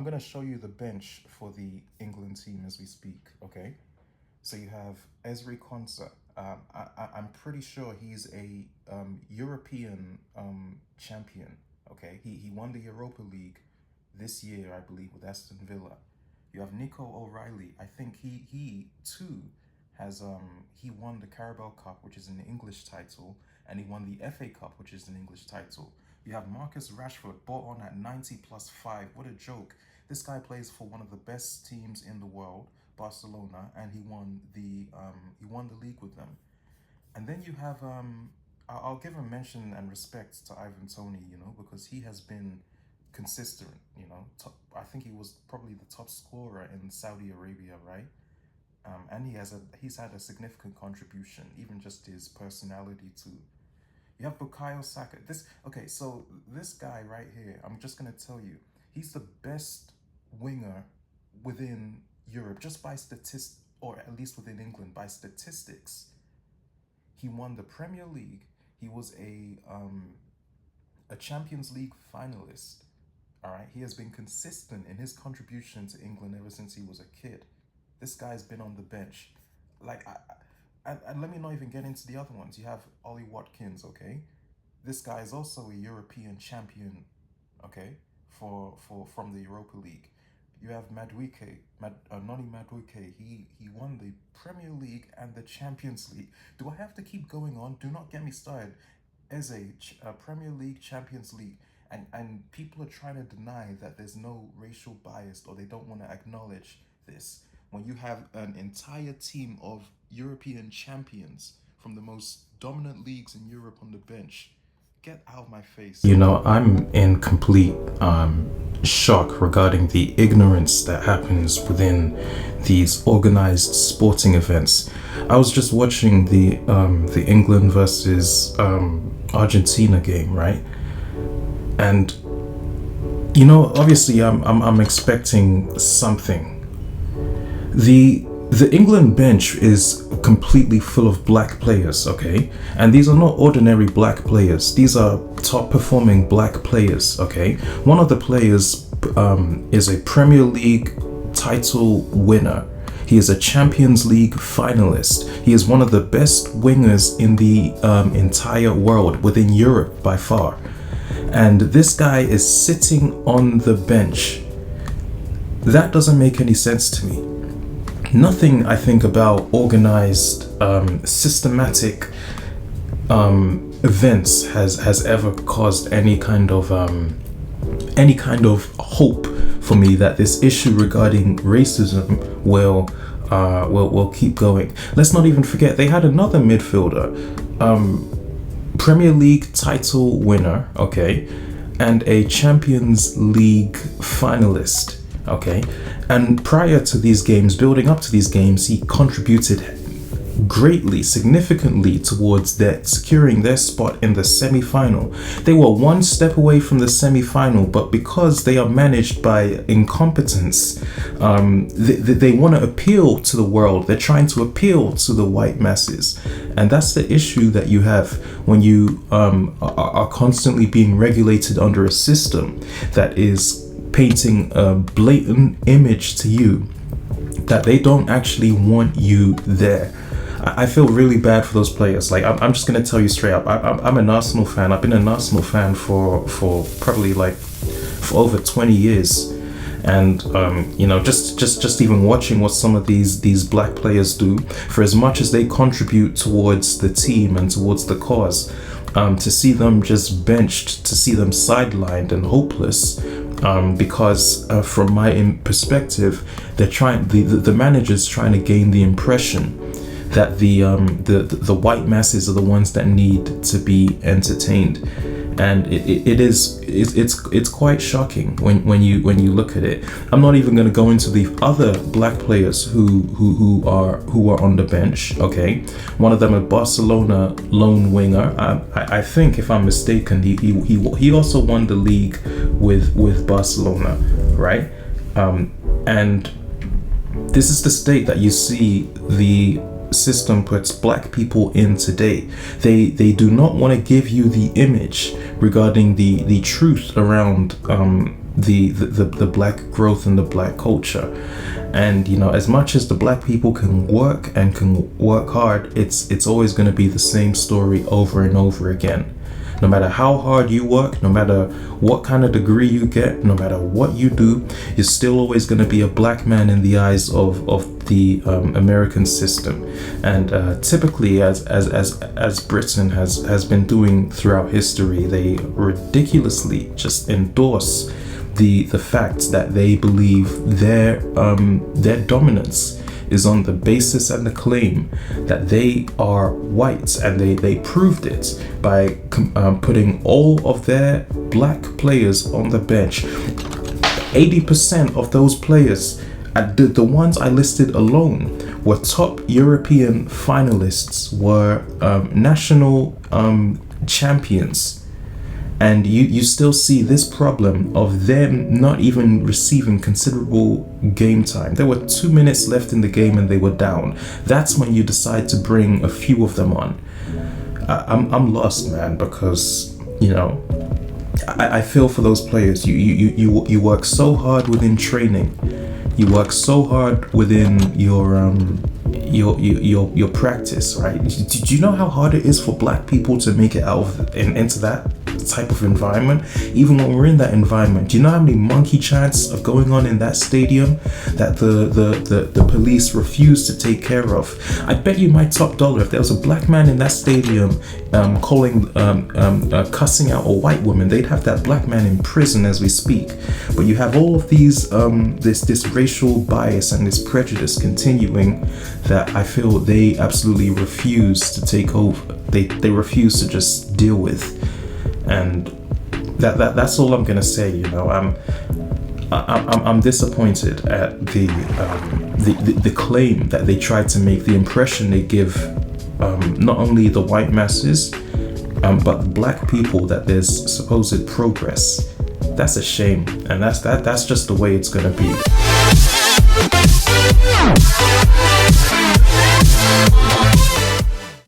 I'm gonna show you the bench for the England team as we speak. Okay, so you have Ezri Konsa. I'm pretty sure he's a European champion. Okay, he won the Europa League this year, I believe, with Aston Villa. You have Nico O'Reilly. I think he too has he won the Carabao Cup, which is an English title, and he won the FA Cup, which is an English title. You have Marcus Rashford, bought on at 90 plus 5. What a joke. This guy plays for one of the best teams in the world, Barcelona, and he won the league with them. And then you have I'll give a mention and respect to Ivan Toney, because he has been consistent. I think he was probably the top scorer in Saudi Arabia, right? And he's had a significant contribution, even just his personality too. You have Bukayo Saka. So this guy right here, I'm just gonna tell you, he's the best winger within Europe, just by statistics, or at least within England by statistics. He won the Premier League. He was a Champions League finalist. All right, he has been consistent in his contribution to England ever since he was a kid. This guy's been on the bench, like and let me not even get into the other ones. You have Ollie Watkins. Okay, this guy is also a European champion. Okay, from the Europa League. You have Noni Madueke. He won the Premier League and the Champions League. Do I have to keep going on? Do not get me started. As a Premier League, Champions League, and people are trying to deny that there's no racial bias, or they don't want to acknowledge this. When you have an entire team of European champions from the most dominant leagues in Europe on the bench, get out of my face. I'm in complete shock regarding the ignorance that happens within these organized sporting events. I was just watching the England versus Argentina game, right? And obviously I'm expecting something. The England bench is completely full of black players, okay? And these are not ordinary black players. These are top performing black players, okay? One of the players is a Premier League title winner. He is a Champions League finalist. He is one of the best wingers in the entire world, within Europe by far. And this guy is sitting on the bench. That doesn't make any sense to me. Nothing, I think, about organized, systematic events has ever caused any kind of hope for me that this issue regarding racism will keep going. Let's not even forget they had another midfielder, Premier League title winner, okay, and a Champions League finalist, okay. And prior to these games, building up to these games, he contributed greatly, significantly towards securing their spot in the semi-final. They were one step away from the semi-final, but because they are managed by incompetence, they want to appeal to the world. They're trying to appeal to the white masses. And that's the issue that you have when you are constantly being regulated under a system that is painting a blatant image to you that they don't actually want you there. I feel really bad for those players. Like, I'm just gonna tell you straight up. I'm an Arsenal fan. I've been an Arsenal fan for probably for over 20 years, and just even watching what some of these black players do, for as much as they contribute towards the team and towards the cause, to see them just benched, to see them sidelined and hopeless, because from my perspective, the manager's trying to gain the impression that the white masses are the ones that need to be entertained, and it's quite shocking when you look at it. I'm not even going to go into the other black players who are on the bench. Okay, one of them a Barcelona lone winger. I think, if I'm mistaken, he also won the league with Barcelona, right? And this is the state that you see the system puts black people in today. They do not want to give you the image regarding the truth around the black growth and the black culture. And as much as the black people can work and can work hard, it's always going to be the same story over and over again. No matter how hard you work, no matter what kind of degree you get, no matter what you do, you're still always going to be a black man in the eyes of the American system. And typically, as Britain has been doing throughout history, they ridiculously just endorse the fact that they believe their dominance is on the basis and the claim that they are white, and they proved it by putting all of their black players on the bench. 80% of those players, the ones I listed alone, were top European finalists, were national champions. And you still see this problem of them not even receiving considerable game time. There were 2 minutes left in the game and they were down. That's when you decide to bring a few of them on. I'm lost, man, because I feel for those players. You work so hard within training. You work so hard within your practice, right? Do you know how hard it is for black people to make it out into that type of environment? Even when we're in that environment, do you know how many monkey chants are going on in that stadium that the police refuse to take care of? I bet you my top dollar, if there was a black man in that stadium cussing out a white woman, they'd have that black man in prison as we speak. But you have all of these this racial bias and this prejudice continuing that I feel they absolutely refuse to take over. They refuse to just deal with. And that's all I'm gonna say. I'm disappointed at the claim that they try to make, the impression they give not only the white masses but black people, that there's supposed progress. That's a shame, and that's just the way it's gonna be.